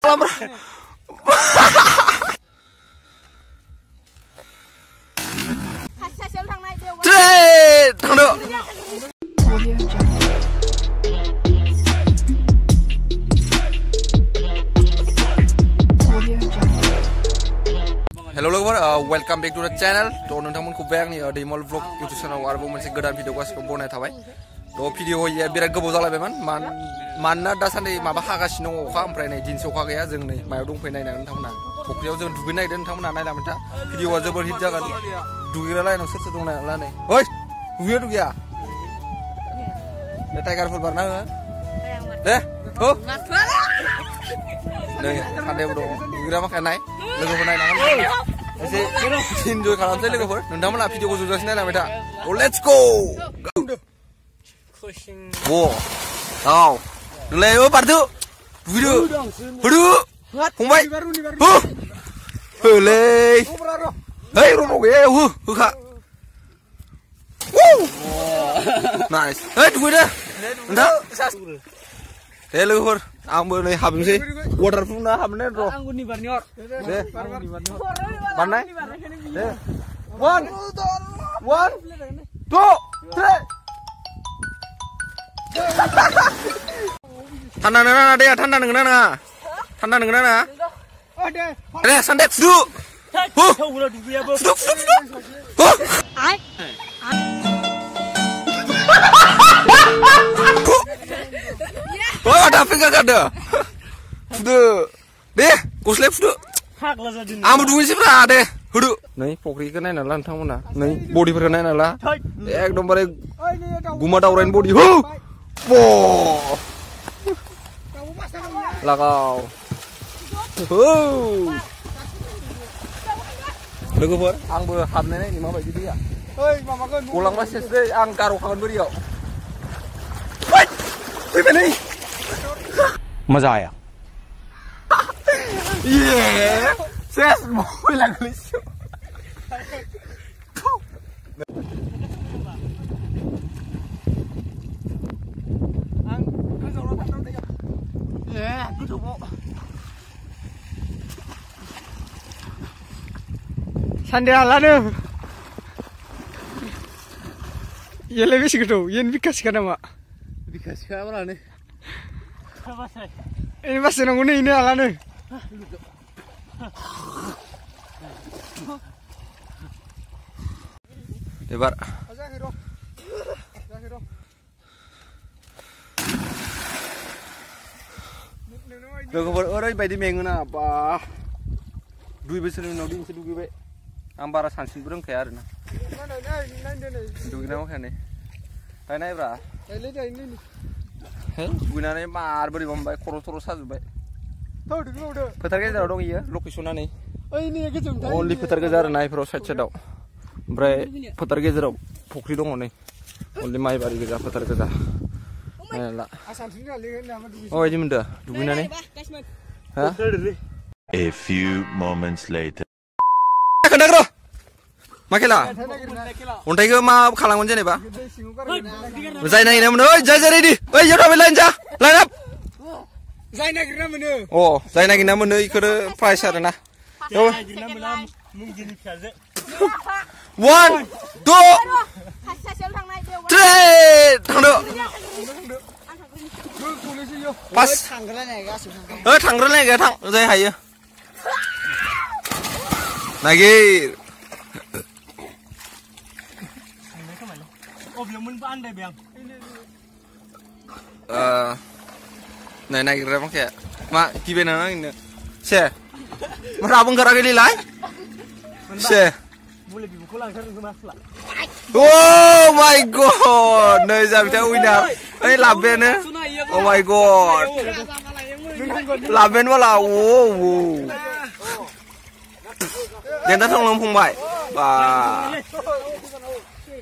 खालामब्रा थांदो हेलो लोगोफोर welcome back to the channel तो नोंथांमोनखौ बे आंनि दैमल ब्लग इउट्यूब चैनेलाव आरोबाव मोनसे गोदान भिडिअ गासिबो बनाय थाबाय तो भिडिअ होयिया बिराद गोबाव जालायबायमोन मानोना दासान्दि माबा हागासिनो दङ अखा ओमफ्राय नै दिनसे अखा गैया जों नै मायाव दंफैयो नायनांगोन नोंथांमोना फुख्रियाव जों दुगैनो नागिरदों नोंथांमोना नायलांबाय था भिडिअआ जोबोर हिट जागोन दुगैग्रा लाइनाव सोर सोर दं नायला नै ओइ दुगैया बे टाइगारफोर बारना हो दे हो नै खान्दायाव दङ दुगैग्रा माखाया नाय लोगोफोर नायनांगोन एसे इन्जय खालामसै लोगोफोर नोंथांमोना भिडिअखौ जोबजासिम नायलांबाय था तो लेट्स गो वो औ नोंलाय ओ बारदो दुगैदो होदो फंबाय हो होलै hey rung rung ya haka nice hey tunggu deh entah deh luhur ambil nih habis sih waterproof nah habisnya bro deh mana deh one two three tanda nengana deh tanda nengana deh sandek dulu oh ada apa enggak ada deh kuslep sudah amu duit sih pernah deh hudu nih pokri kan naik nalan tamu na nih body perken naik nalan ekdom bare guma daurain body hu wow lakau लोगोफोर आंबो हाबनानै नायनि माबायदि दैया ओइ मामागोन गलांबा सेसदै आं गार'खागोन बोरियाव फैबाय नै मजा आया ये सेस मोबाइला गोलैसो आं गोजौआव थांदों ए गोजौआव Sandi alano, ya lebih sih gitu, ya ini bikas kan ama, bikas kan apa nih? Ini masih nunggu ini alano. Lebar. Logo orang bayi di mengguna apa? Dua besar ni naudi mesti dua be. आं बारा सानस्रिनोबो रोंखाया आरोना दुगैनांगौ खाने गायनाय ब्रा हे दुगैनानै मार बोरैबा मोनबाय खर' थर' साजोब्बाय फोथार गेजेराव दं इयो लकेसना नै अनलि फोथार गेजेर आरोना इफोराव साइड साइडआव ओमफ्राय फोथार गेजेराव फुख्रि दङ नै अनलि माइबारि गोजा फोथार गोजा नायला अ इदि मोनदो दुगैनानै हा A few moments later खोनाग्रो माखेला अन्थाइखौ मा खालामगोन जेनेबा जाय नागिरना मोनो ओइ जाय रेडि ओइ इयाव थाबाय लाइन जा लाइन आप जाय नागिरना मोनो अ जाय नागिरना मोनो इखोरो प्राइस आरोना one two three थांदो पास थांग्रोलाय गैया थां जाय हायो नागिर नाय नागिरग्रा माखाया मा गिबाय ना नोंनो से मा राबो ओंखाराखै देलाय से ओ माय गड नै जाबिथा उइनार ओइ लाबबायानो ओ माय गड लाबबायानो बाला ओ Jangan tolong fungbai.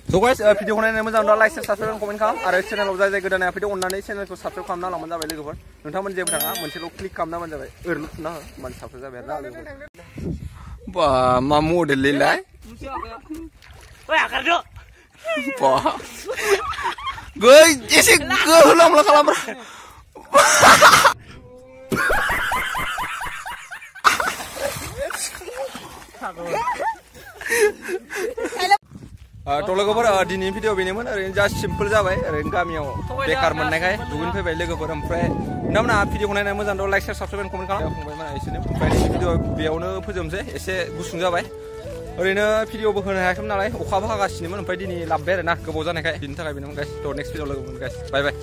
So guys, video ini moजां दा लाइक साबस्क्राइब कमेन्ट खालाम आरो चेनेलाव जाय जाय गोदान फैदों अननानै चेनेलखौ साबस्क्राइब खालामना लांबानो जाबाय लोगोफोर नोंथांमोन जेबो थाङा मोनसेल' क्लिक खालामनाबानो जाबाय ओरैनो थुना हो होमबानो साबस्क्राइब जाबाय आरो लोगोफोर बा मा मडेल लेलाय ओइ आगारदो बा गै एसे गोहोलामला खालामब्रा थ' लोगोफोर दिनैनि भिडिअ बेनोमोन ओरैनो जास्ट सिम्पोल जाबाय ओरैनो गामियाव बेकार मोननायखाय दुगैनो फैबाय लोगोफोर ओमफ्राय नोंथांमोना भिडिअखौ नायनानै मोजां दं लाइक शेयार साबसक्राइब कमेन्ट खालाम फंबायमोना एसेनो ओमफ्राय दिनै भिडिअ बेयावनो फोजोबनोसै एसे गुसुं जाबाय ओरैनो भिडिअबो होनो हायाखैमोन नालाय अखाबो हागासिनोमोन ओमफ्राय दिनै लाबबाय आरोना गोबाव जानायखाय बिनि थाखाय बेनोमोन गाइस थ' नेक्स्ट भिडिअ लोगो मोनगोन गाइस बाय बाय